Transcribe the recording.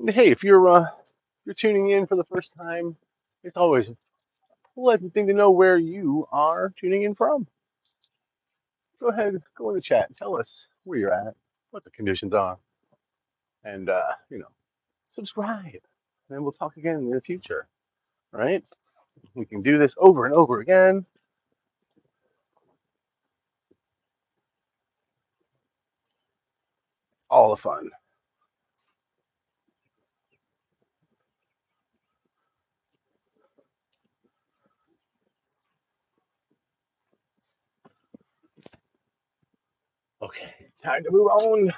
And hey, if you're tuning in for the first time, it's always a pleasant thing to know where you are tuning in from. Go ahead, go in the chat and tell us where you're at, what the conditions are, and subscribe. And then we'll talk again in the future, right? We can do this over and over again. All the fun. Okay, time to move on.